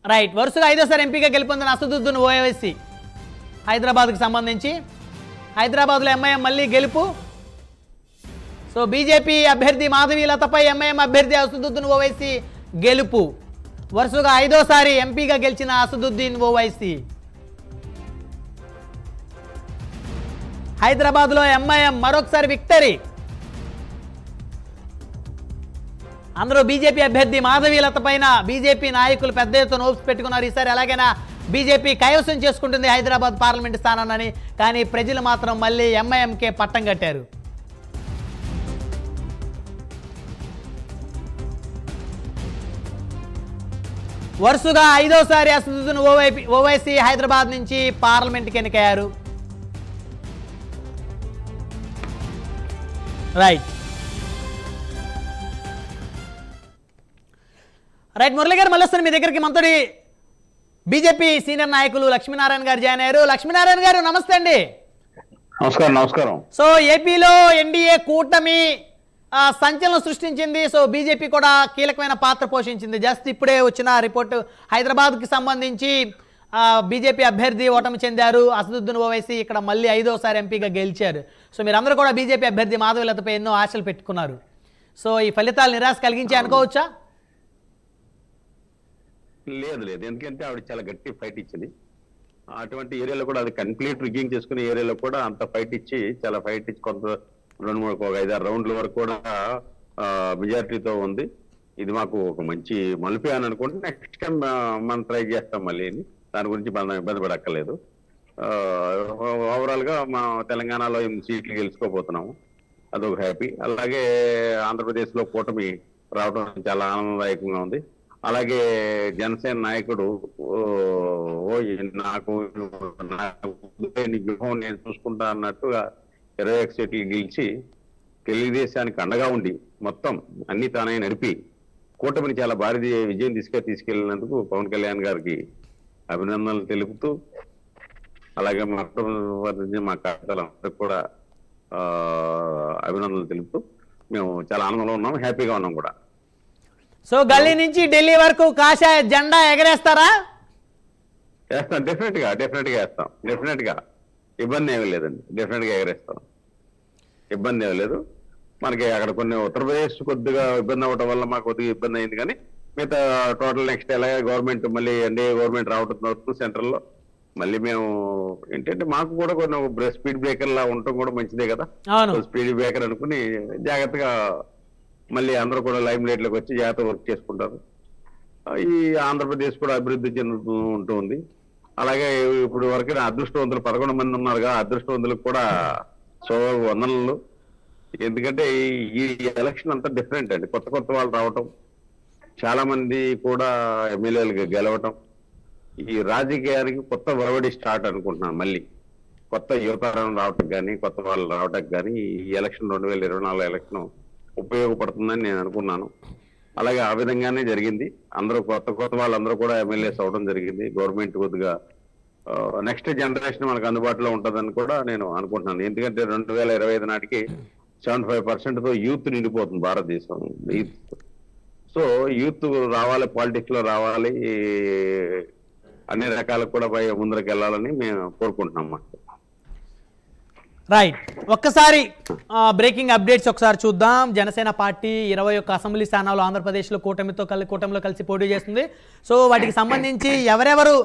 Right, వరుసగా ఐదోసారి ఎంపీగా గెలుపొందిన అసదుద్దీన్ ఓవైసీ హైదరాబాద్కి సంబంధించి హైదరాబాద్లో ఎంఐఎం మళ్ళీ గెలుపు. సో బీజేపీ అభ్యర్థి మాధవీలతపై ఎంఐఎం అభ్యర్థి అసదుద్దీన్ ఓవైసీ గెలుపు. వరుసగా ఐదోసారి ఎంపీగా గెలిచిన అసదుద్దీన్ ఓవైసీ. హైదరాబాద్లో ఎంఐఎం మరొకసారి విక్టరీ. అందరూ బీజేపీ అభ్యర్థి మాధవీలత పైన బీజేపీ నాయకులు పెద్ద ఎత్తున హోప్స్ పెట్టుకున్నారు. ఈసారి ఎలాగైనా బీజేపీ కైవసం చేసుకుంటుంది హైదరాబాద్ పార్లమెంటు స్థానాన్ని. కానీ ప్రజలు మాత్రం మళ్ళీ ఎంఐఎంకే పట్టం కట్టారు. వరుసగా ఐదోసారి అసదుద్దీన్ ఓవైసీ హైదరాబాద్ నుంచి పార్లమెంట్కి ఎన్నికయ్యారు. రైట్ రైట్ మురళి గారు, మళ్ళీ వస్తాను మీ దగ్గరికి. మనతోటి బీజేపీ సీనియర్ నాయకులు లక్ష్మీనారాయణ గారు జాయిన్ అయ్యారు. లక్ష్మీనారాయణ గారు నమస్తే అండి. నమస్కారం. నమస్కారం. సో ఏపీలో ఎన్డీఏ కూటమి సంచలనం సృష్టించింది. సో బీజేపీ కూడా కీలకమైన పాత్ర పోషించింది. జస్ట్ ఇప్పుడే వచ్చిన రిపోర్టు హైదరాబాద్కి సంబంధించి బీజేపీ అభ్యర్థి ఓటమి చెందారు అసదుద్దీన్ ఓవైసీ. ఇక్కడ మళ్ళీ ఐదోసారి ఎంపీగా గెలిచారు. సో మీరందరూ కూడా బీజేపీ అభ్యర్థి మాధవీలతపై ఎన్నో ఆశలు పెట్టుకున్నారు. సో ఈ ఫలితాలు నిరాశ కలిగించాయి అనుకోవచ్చా? లేదు లేదు, ఎందుకంటే ఆవిడ చాలా గట్టి ఫైట్ ఇచ్చింది. అటువంటి ఏరియాలో కూడా అది కంప్లీట్ రిగ్గింగ్ చేసుకునే ఏరియాలో కూడా అంత ఫైట్ ఇచ్చి చాలా ఫైట్ ఇచ్చి కొంత 2-3-5-6 రౌండ్ల వరకు కూడా మెజారిటీతో ఉంది. ఇది మాకు ఒక మంచి మలుపే అని అనుకుంటే నెక్స్ట్ టైం మనం ట్రై చేస్తాం మళ్ళీ. దాని గురించి మనం ఇబ్బంది పడక్కర్లేదు. ఓవరాల్ గా మా తెలంగాణలో 8 సీట్లు గెలుచుకోబోతున్నాము, అదొక హ్యాపీ. అలాగే ఆంధ్రప్రదేశ్ లో కూటమి రావడం చాలా ఆనందదాయకంగా ఉంది. అలాగే జనసేన నాయకుడు నాకు నేను చూసుకుంటా అన్నట్టుగా 21 సీట్లు గెలిచి తెలుగుదేశానికి అండగా ఉండి మొత్తం అన్ని తానే నడిపి కూటమిని చాలా భారీ విజయం తీసుకెళ్లినందుకు పవన్ కళ్యాణ్ గారికి అభినందనలు తెలుపుతూ, అలాగే మా కార్యకర్తలందరికీ కూడా అభినందనలు తెలుపుతూ మేము చాలా ఆనందంలో ఉన్నాం, హ్యాపీగా ఉన్నాం కూడా. సో గల్లీ నుంచి ఢిల్లీ వరకు కాషాయ జెండా ఎగరేస్తారా? వేస్తాం, డెఫినెట్ గా వేస్తాం. డెఫినెట్ గా ఇబ్బంది ఏమీ లేదండి, డెఫినెట్ గా ఎగరేస్తాం, ఇబ్బంది ఏమీ లేదు. మనకి అక్కడ కొన్ని ఉత్తరప్రదేశ్ కొద్దిగా ఇబ్బంది అవ్వడం వల్ల మాకు కొద్దిగా ఇబ్బంది అయింది. కానీ మిగతా టోటల్ నెక్స్ట్ ఎలాగే గవర్నమెంట్ మళ్ళీ ఎన్డీఏ గవర్నమెంట్ రావడం సెంట్రల్ లో మళ్ళీ మేము ఏంటంటే మాకు కూడా కొన్ని స్పీడ్ బ్రేకర్ లా ఉండటం కూడా మంచిదే కదా. స్పీడ్ బ్రేకర్ అనుకుని జాగ్రత్తగా మళ్ళీ అందరూ కూడా లైమ్ లైట్ లోకి వచ్చి జాగ్రత్త వర్క్ చేసుకుంటారు. ఈ ఆంధ్రప్రదేశ్ కూడా అభివృద్ధి చెందుతూ ఉంటుంది. అలాగే ఇప్పుడు వరకు అదృష్టవంతులు 11 మంది ఉన్నారుగా, అదృష్టవంతులకు కూడా వందనలు. ఎందుకంటే ఈ ఎలక్షన్ అంతా డిఫరెంట్ అండి. కొత్త వాళ్ళు రావటం, చాలా మంది కూడా ఎమ్మెల్యేలు గెలవటం, ఈ రాజకీయానికి కొత్త ఒరవడి స్టార్ట్ అనుకుంటున్నాను. మళ్ళీ కొత్త యువతరం రావటం కానీ కొత్త వాళ్ళు రావటం కానీ ఈ ఎలక్షన్ 2024 ఎలక్షన్ ఉపయోగపడుతుందని నేను అనుకున్నాను. అలాగే ఆ విధంగానే జరిగింది. అందరూ కొత్త వాళ్ళందరూ కూడా ఎమ్మెల్యేస్ అవడం జరిగింది. గవర్నమెంట్ కొద్దిగా నెక్స్ట్ జనరేషన్ మనకు అందుబాటులో ఉంటుందని కూడా నేను అనుకుంటున్నాను. ఎందుకంటే 2025 నాటికి 75% యూత్ నిండిపోతుంది భారతదేశం. సో యూత్ రావాలి, పాలిటిక్స్ లో రావాలి, అన్ని రకాలకు కూడా ముందరకు వెళ్ళాలని మేము కోరుకుంటున్నాం. రైట్, ఒక్కసారి బ్రేకింగ్ అప్డేట్స్ ఒకసారి చూద్దాం. జనసేన పార్టీ 21 అసెంబ్లీ స్థానాలు ఆంధ్రప్రదేశ్లో కూటమిలో కలిసి పోటీ చేస్తుంది. సో వాటికి సంబంధించి ఎవరెవరు